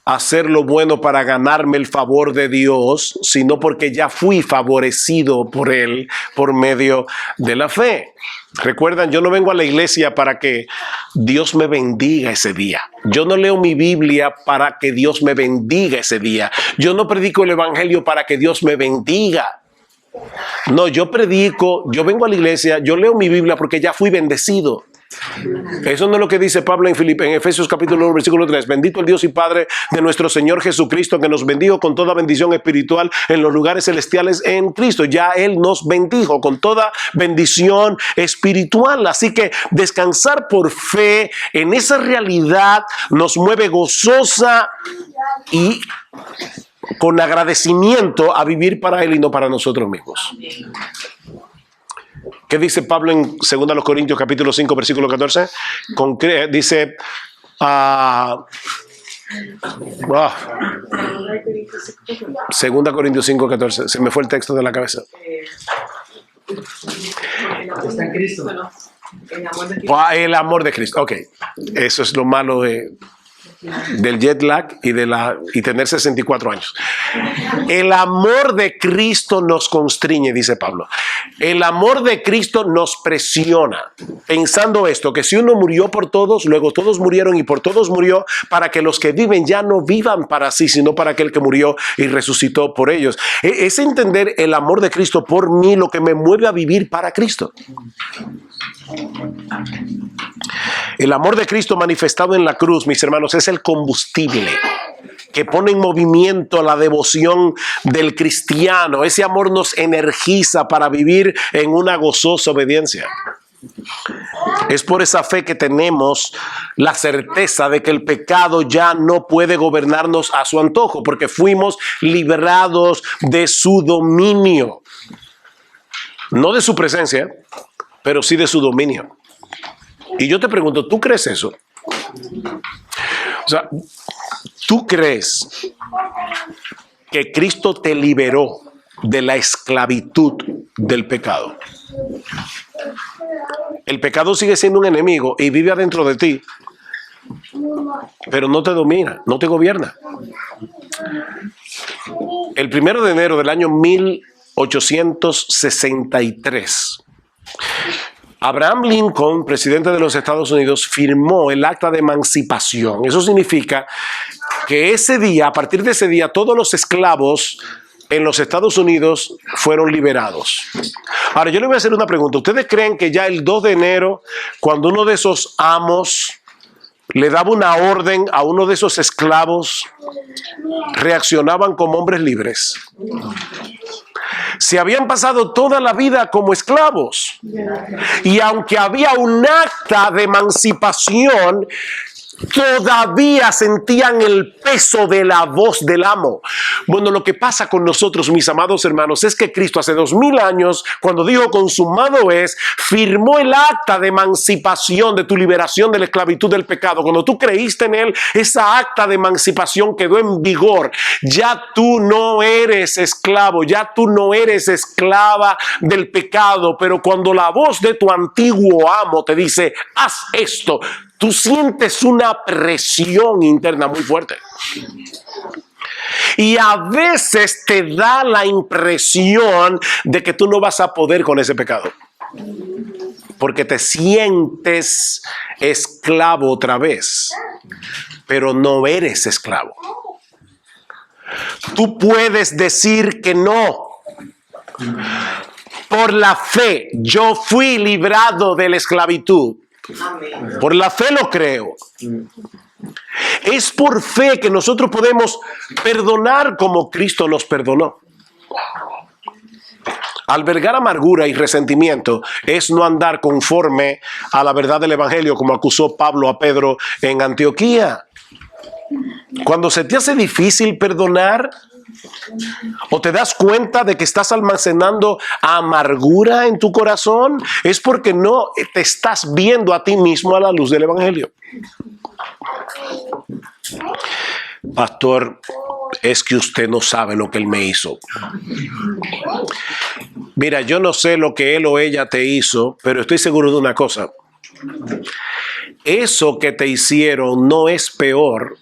hacer lo bueno para ganarme el favor de Dios, sino porque ya fui favorecido por Él por medio de la fe. Recuerdan, yo no vengo a la iglesia para que Dios me bendiga ese día. Yo no leo mi Biblia para que Dios me bendiga ese día. Yo no predico el evangelio para que Dios me bendiga. No, yo vengo a la iglesia, yo leo mi Biblia porque ya fui bendecido. Eso no es lo que dice Pablo en Efesios capítulo 1, versículo 3. Bendito el Dios y Padre de nuestro Señor Jesucristo, que nos bendijo con toda bendición espiritual en los lugares celestiales en Cristo. Ya Él nos bendijo con toda bendición espiritual. Así que descansar por fe en esa realidad nos mueve gozosa y con agradecimiento a vivir para Él y no para nosotros mismos. ¿Qué dice Pablo en 2 Corintios capítulo 5 versículo 14? Dice 2 Corintios 5, 14. Se me fue el texto de la cabeza. Está en Cristo. El amor de Cristo. Ok. Eso es lo malo del jet lag y tener 64 años. El amor de Cristo nos constriñe, dice Pablo. El amor de Cristo nos presiona. Pensando esto, que si uno murió por todos, luego todos murieron y por todos murió, para que los que viven ya no vivan para sí, sino para aquel que murió y resucitó por ellos. Es entender el amor de Cristo por mí lo que me mueve a vivir para Cristo. El amor de Cristo manifestado en la cruz, mis hermanos, es el combustible que pone en movimiento la devoción del cristiano. Ese amor nos energiza para vivir en una gozosa obediencia. Es por esa fe que tenemos la certeza de que el pecado ya no puede gobernarnos a su antojo, porque fuimos librados de su dominio. No de su presencia, pero sí de su dominio. Y yo te pregunto, ¿tú crees eso? O sea, ¿tú crees que Cristo te liberó de la esclavitud del pecado? El pecado sigue siendo un enemigo y vive adentro de ti, pero no te domina, no te gobierna. El 1 de enero del año 1863, Abraham Lincoln, presidente de los Estados Unidos, firmó el acta de emancipación. Eso significa que ese día, a partir de ese día, todos los esclavos en los Estados Unidos fueron liberados. Ahora, yo le voy a hacer una pregunta. ¿Ustedes creen que ya el 2 de enero, cuando uno de esos amos le daba una orden a uno de esos esclavos, reaccionaban como hombres libres? Se habían pasado toda la vida como esclavos. Y aunque había un acta de emancipación, todavía sentían el peso de la voz del amo. Bueno, lo que pasa con nosotros, mis amados hermanos, es que Cristo hace 2000 años, cuando dijo consumado es, firmó el acta de emancipación, de tu liberación de la esclavitud del pecado. Cuando tú creíste en Él, esa acta de emancipación quedó en vigor. Ya tú no eres esclavo, ya tú no eres esclava del pecado. Pero cuando la voz de tu antiguo amo te dice, haz esto, tú sientes una presión interna muy fuerte. Y a veces te da la impresión de que tú no vas a poder con ese pecado. Porque te sientes esclavo otra vez. Pero no eres esclavo. Tú puedes decir que no. Por la fe, yo fui librado de la esclavitud. Por la fe lo creo. Es por fe que nosotros podemos perdonar como Cristo nos perdonó. Albergar amargura y resentimiento es no andar conforme a la verdad del Evangelio, como acusó Pablo a Pedro en Antioquía. Cuando se te hace difícil perdonar, o te das cuenta de que estás almacenando amargura en tu corazón, es porque no te estás viendo a ti mismo a la luz del Evangelio. Pastor, es que usted no sabe lo que él me hizo. Mira, yo no sé lo que él o ella te hizo, pero estoy seguro de una cosa. Eso que te hicieron no es peor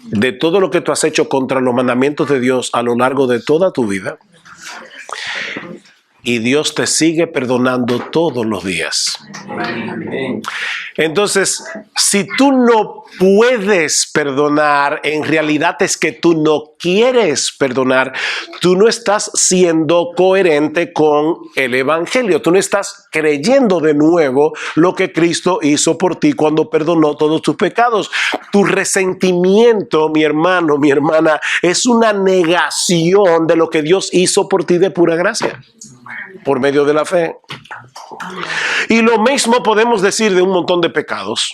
de todo lo que tú has hecho contra los mandamientos de Dios a lo largo de toda tu vida. Y Dios te sigue perdonando todos los días. Entonces, si tú no puedes perdonar, en realidad es que tú no quieres perdonar. Tú no estás siendo coherente con el Evangelio. Tú no estás creyendo de nuevo lo que Cristo hizo por ti cuando perdonó todos tus pecados. Tu resentimiento, mi hermano, mi hermana, es una negación de lo que Dios hizo por ti de pura gracia, por medio de la fe. Y lo mismo podemos decir de un montón de pecados.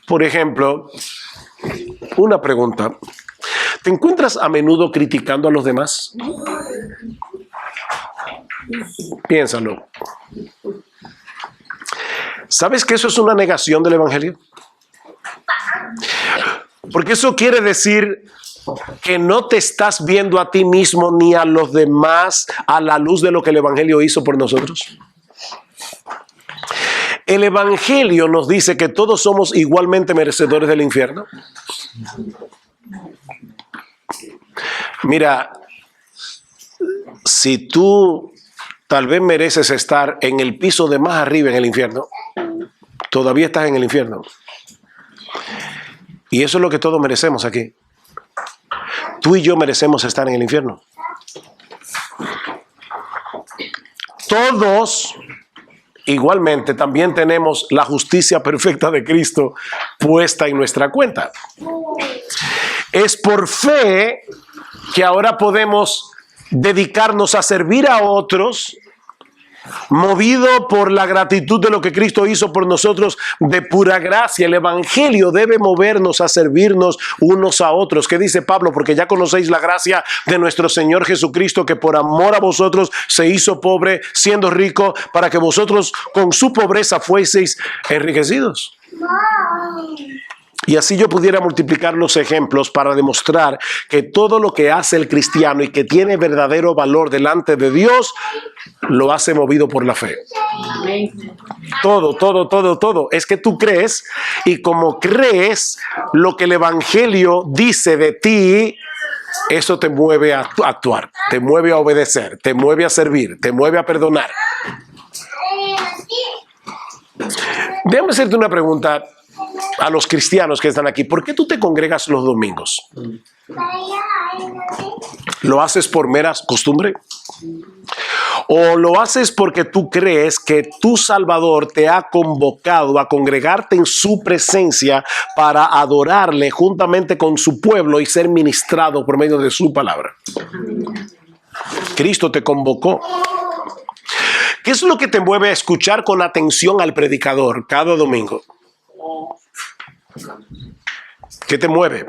Por ejemplo, una pregunta. ¿Te encuentras a menudo criticando a los demás? Piénsalo. ¿Sabes que eso es una negación del Evangelio? Porque eso quiere decir que no te estás viendo a ti mismo ni a los demás a la luz de lo que el Evangelio hizo por nosotros. El Evangelio nos dice que todos somos igualmente merecedores del infierno. Mira, si tú tal vez mereces estar en el piso de más arriba en el infierno, todavía estás en el infierno. Y eso es lo que todos merecemos aquí. Tú y yo merecemos estar en el infierno. Todos igualmente también tenemos la justicia perfecta de Cristo puesta en nuestra cuenta. Es por fe que ahora podemos dedicarnos a servir a otros, movido por la gratitud de lo que Cristo hizo por nosotros de pura gracia. El Evangelio debe movernos a servirnos unos a otros. ¿Qué dice Pablo? Porque ya conocéis la gracia de nuestro Señor Jesucristo, que por amor a vosotros se hizo pobre, siendo rico, para que vosotros con su pobreza fueseis enriquecidos. Y así yo pudiera multiplicar los ejemplos para demostrar que todo lo que hace el cristiano y que tiene verdadero valor delante de Dios, lo hace movido por la fe. Todo. Es que tú crees, y como crees lo que el Evangelio dice de ti, eso te mueve a actuar, te mueve a obedecer, te mueve a servir, te mueve a perdonar. Déjame hacerte una pregunta a los cristianos que están aquí. ¿Por qué tú te congregas los domingos? ¿Lo haces por mera costumbre? ¿O lo haces porque tú crees que tu Salvador te ha convocado a congregarte en su presencia para adorarle juntamente con su pueblo y ser ministrado por medio de su palabra? Cristo te convocó. ¿Qué es lo que te mueve a escuchar con atención al predicador cada domingo? ¿Qué te mueve?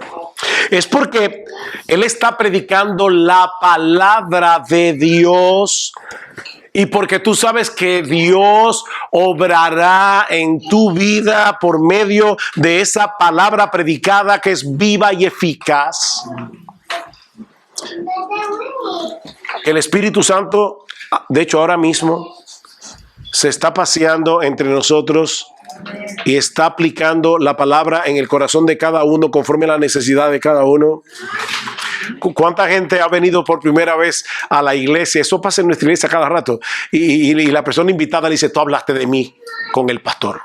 Es porque él está predicando la palabra de Dios y porque tú sabes que Dios obrará en tu vida por medio de esa palabra predicada que es viva y eficaz. El Espíritu Santo, de hecho ahora mismo, se está paseando entre nosotros y está aplicando la palabra en el corazón de cada uno conforme a la necesidad de cada uno. ¿Cuánta gente ha venido por primera vez a la iglesia? Eso pasa en nuestra iglesia cada rato. Y la persona invitada le dice, tú hablaste de mí con el pastor.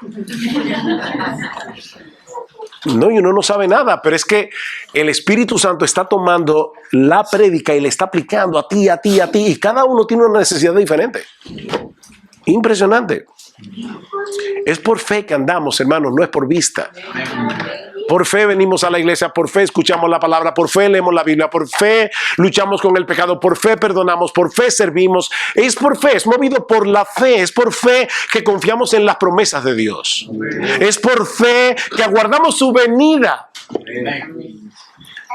No, y uno no sabe nada, pero es que el Espíritu Santo está tomando la prédica y le está aplicando a ti, a ti, a ti. Y cada uno tiene una necesidad diferente. Impresionante. Es por fe que andamos, hermanos, no es por vista. Por fe venimos a la iglesia, por fe escuchamos la palabra, por fe leemos la Biblia, por fe luchamos con el pecado, por fe perdonamos, por fe servimos. Es por fe, es movido por la fe, es por fe que confiamos en las promesas de Dios. Es por fe que aguardamos su venida.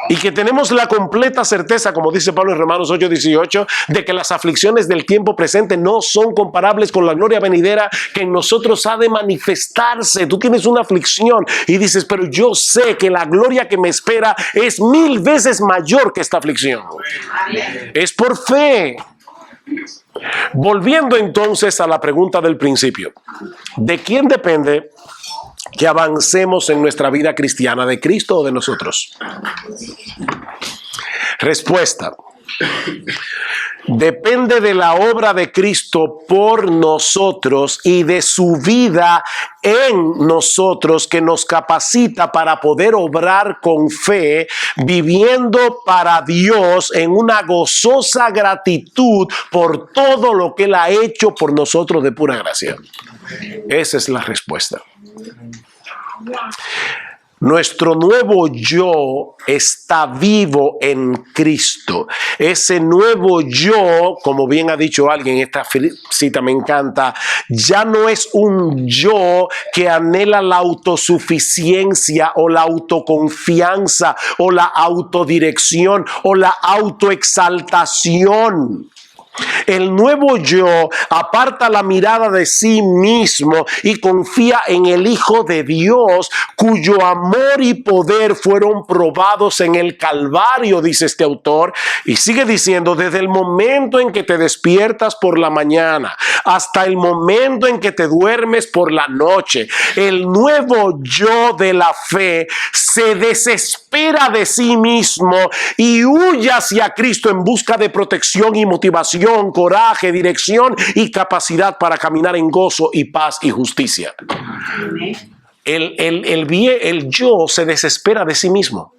Y que tenemos la completa certeza, como dice Pablo en Romanos 8:18, de que las aflicciones del tiempo presente no son comparables con la gloria venidera que en nosotros ha de manifestarse. Tú tienes una aflicción y dices, pero yo sé que la gloria que me espera es 1000 veces mayor que esta aflicción. Es por fe. Volviendo entonces a la pregunta del principio, ¿de quién depende que avancemos en nuestra vida cristiana? ¿De Cristo o de nosotros? Respuesta: depende de la obra de Cristo por nosotros y de su vida en nosotros, que nos capacita para poder obrar con fe, viviendo para Dios en una gozosa gratitud por todo lo que Él ha hecho por nosotros de pura gracia. Esa es la respuesta. Nuestro nuevo yo está vivo en Cristo. Ese nuevo yo, como bien ha dicho alguien, esta cita me encanta, ya no es un yo que anhela la autosuficiencia o la autoconfianza o la autodirección o la autoexaltación. El nuevo yo aparta la mirada de sí mismo y confía en el Hijo de Dios, cuyo amor y poder fueron probados en el Calvario, dice este autor. Y sigue diciendo, desde el momento en que te despiertas por la mañana hasta el momento en que te duermes por la noche, el nuevo yo de la fe se desespera de sí mismo y huye hacia Cristo en busca de protección y motivación, coraje, dirección y capacidad para caminar en gozo y paz y justicia. El yo se desespera de sí mismo.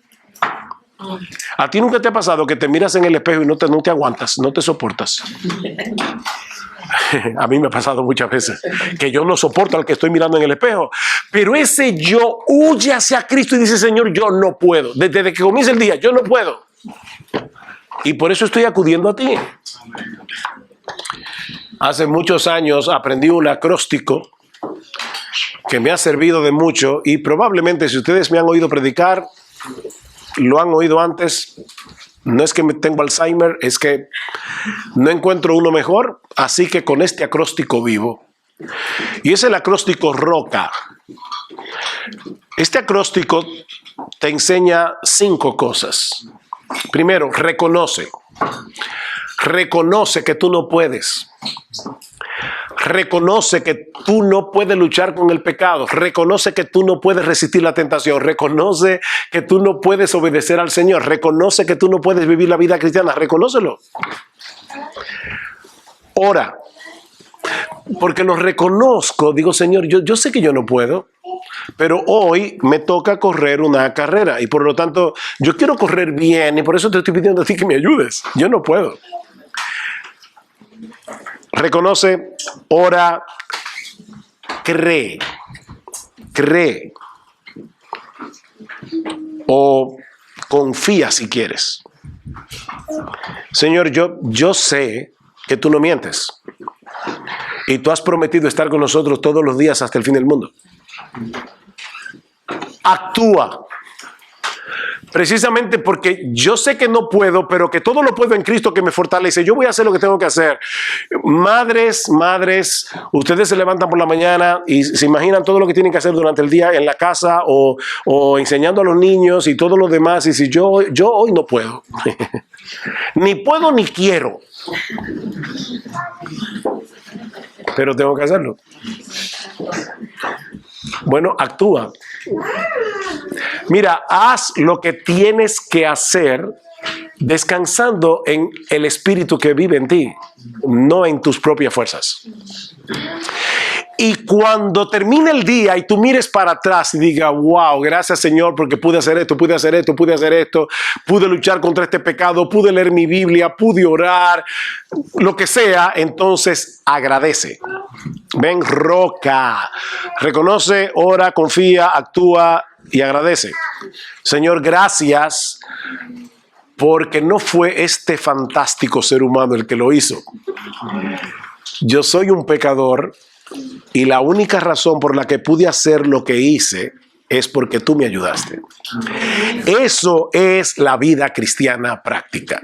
¿A ti nunca te ha pasado que te miras en el espejo y no te aguantas, no te soportas? A mí me ha pasado muchas veces que yo no soporto al que estoy mirando en el espejo, pero ese yo huye hacia Cristo y dice, Señor, yo no puedo. Desde que comienza el día, yo no puedo. Y por eso estoy acudiendo a ti. Hace muchos años aprendí un acróstico que me ha servido de mucho y probablemente si ustedes me han oído predicar, lo han oído antes. No es que me tengo Alzheimer, es que no encuentro uno mejor, así que con este acróstico vivo. Y es el acróstico ROCA. Este acróstico te enseña 5 cosas. Primero, reconoce. Reconoce que tú no puedes. Reconoce que tú no puedes luchar con el pecado. Reconoce que tú no puedes resistir la tentación. Reconoce que tú no puedes obedecer al Señor. Reconoce que tú no puedes vivir la vida cristiana. Reconócelo. Ora. Porque lo reconozco. Digo, Señor, yo sé que yo no puedo. pero hoy me toca correr una carrera y por lo tanto yo quiero correr bien y por eso te estoy pidiendo a ti que me ayudes. Yo no puedo. Reconoce, ora, cree o confía si quieres. Señor, yo sé que tú no mientes y tú has prometido estar con nosotros todos los días hasta el fin del mundo. Actúa. Precisamente porque yo sé que no puedo, pero que todo lo puedo en Cristo que me fortalece. Yo voy a hacer lo que tengo que hacer. Madres, ustedes se levantan por la mañana y se imaginan todo lo que tienen que hacer durante el día en la casa o enseñando a los niños y todo lo demás. Y si yo hoy no puedo. Ni puedo ni quiero. Pero tengo que hacerlo. Bueno, actúa. Mira, haz lo que tienes que hacer descansando en el Espíritu que vive en ti, no en tus propias fuerzas. Y cuando termine el día y tú mires para atrás y digas, wow, gracias Señor porque pude hacer esto, pude luchar contra este pecado, pude leer mi Biblia, pude orar, lo que sea, entonces agradece. Ven, roca. Reconoce, ora, confía, actúa y agradece. Señor, gracias porque no fue este fantástico ser humano el que lo hizo. Yo soy un pecador y la única razón por la que pude hacer lo que hice es porque tú me ayudaste. Eso es la vida cristiana práctica.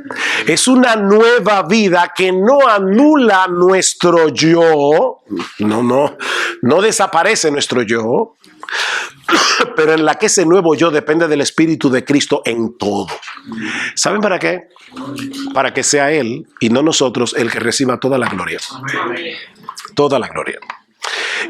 Es una nueva vida que no anula nuestro yo, no desaparece nuestro yo, pero en la que ese nuevo yo depende del Espíritu de Cristo en todo. ¿Saben para qué? Para que sea Él y no nosotros el que reciba toda la gloria. Toda la gloria.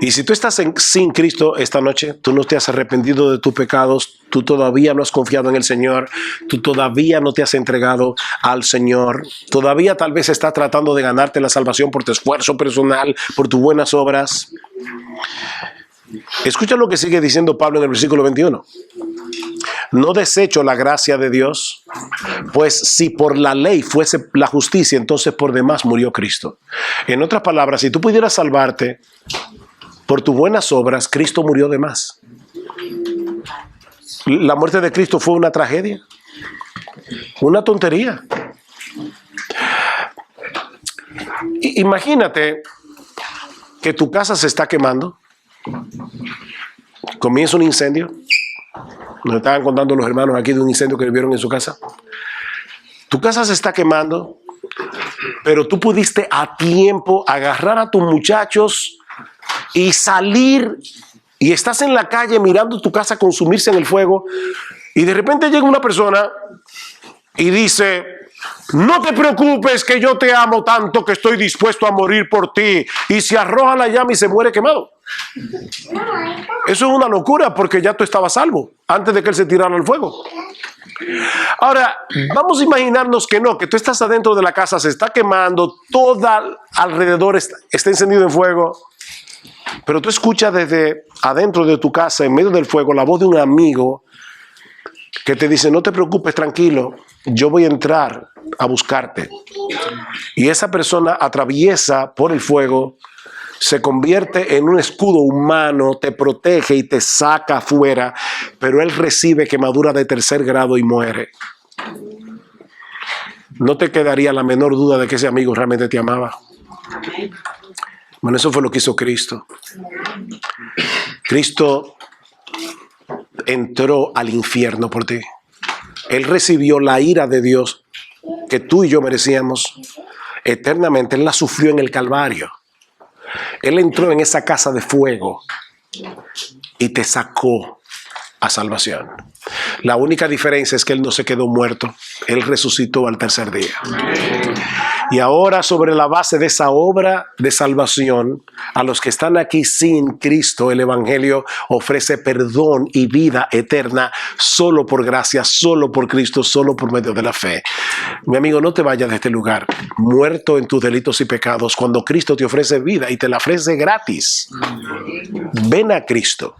Y si tú estás sin Cristo esta noche, tú no te has arrepentido de tus pecados, tú todavía no has confiado en el Señor, tú todavía no te has entregado al Señor, todavía tal vez estás tratando de ganarte la salvación por tu esfuerzo personal, por tus buenas obras. Escucha lo que sigue diciendo Pablo en el versículo 21. No desecho la gracia de Dios, pues si por la ley fuese la justicia, entonces por demás murió Cristo. En otras palabras, si tú pudieras salvarte por tus buenas obras, Cristo murió de más. La muerte de Cristo fue una tragedia, una tontería. Imagínate que tu casa se está quemando, comienza un incendio. Nos estaban contando los hermanos aquí de un incendio que vivieron en su casa. Tu casa se está quemando, pero tú pudiste a tiempo agarrar a tus muchachos y salir, y estás en la calle mirando tu casa consumirse en el fuego, y de repente llega una persona y dice: no te preocupes que yo te amo tanto que estoy dispuesto a morir por ti, y se arroja la llama y se muere quemado. Eso es una locura porque ya tú estabas salvo antes de que él se tirara al fuego. Ahora, vamos a imaginarnos que no, que tú estás adentro de la casa, se está quemando, todo alrededor está encendido en fuego, pero tú escuchas desde adentro de tu casa, en medio del fuego, la voz de un amigo que te dice: no te preocupes, tranquilo, yo voy a entrar a buscarte. Y esa persona atraviesa por el fuego, se convierte en un escudo humano, te protege y te saca afuera, pero él recibe quemadura de 3er grado y muere. ¿No te quedaría la menor duda de que ese amigo realmente te amaba? Bueno, eso fue lo que hizo Cristo. Cristo entró al infierno por ti. Él recibió la ira de Dios que tú y yo merecíamos eternamente. Él la sufrió en el Calvario. Él entró en esa casa de fuego y te sacó a salvación. La única diferencia es que Él no se quedó muerto. Él resucitó al 3er día. Y ahora, sobre la base de esa obra de salvación, a los que están aquí sin Cristo, el Evangelio ofrece perdón y vida eterna solo por gracia, solo por Cristo, solo por medio de la fe. Mi amigo, no te vayas de este lugar muerto en tus delitos y pecados cuando Cristo te ofrece vida y te la ofrece gratis. Ven a Cristo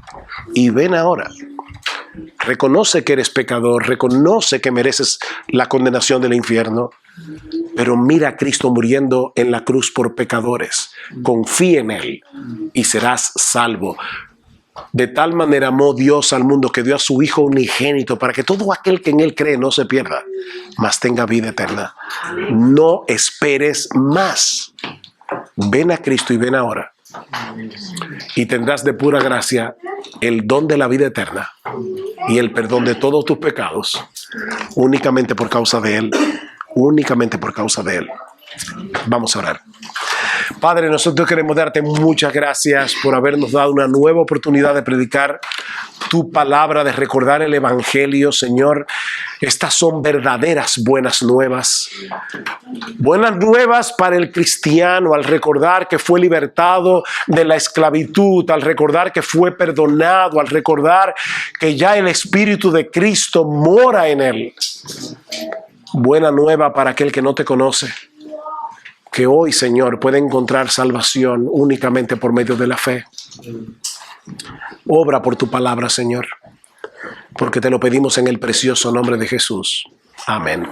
y ven ahora. Reconoce que eres pecador, reconoce que mereces la condenación del infierno, pero mira a Cristo muriendo en la cruz por pecadores. Confía en Él y serás salvo. De tal manera amó Dios al mundo que dio a su Hijo unigénito para que todo aquel que en Él cree no se pierda, mas tenga vida eterna. No esperes más. Ven a Cristo y ven ahora. Y tendrás de pura gracia el don de la vida eterna y el perdón de todos tus pecados únicamente por causa de Él, únicamente por causa de Él. Vamos a orar. Padre, nosotros queremos darte muchas gracias por habernos dado una nueva oportunidad de predicar tu palabra, de recordar el Evangelio, Señor. Estas son verdaderas buenas nuevas. Buenas nuevas para el cristiano al recordar que fue libertado de la esclavitud, al recordar que fue perdonado, al recordar que ya el Espíritu de Cristo mora en él. Buena nueva para aquel que no te conoce, que hoy, Señor, puede encontrar salvación únicamente por medio de la fe. Obra por tu palabra, Señor, porque te lo pedimos en el precioso nombre de Jesús. Amén.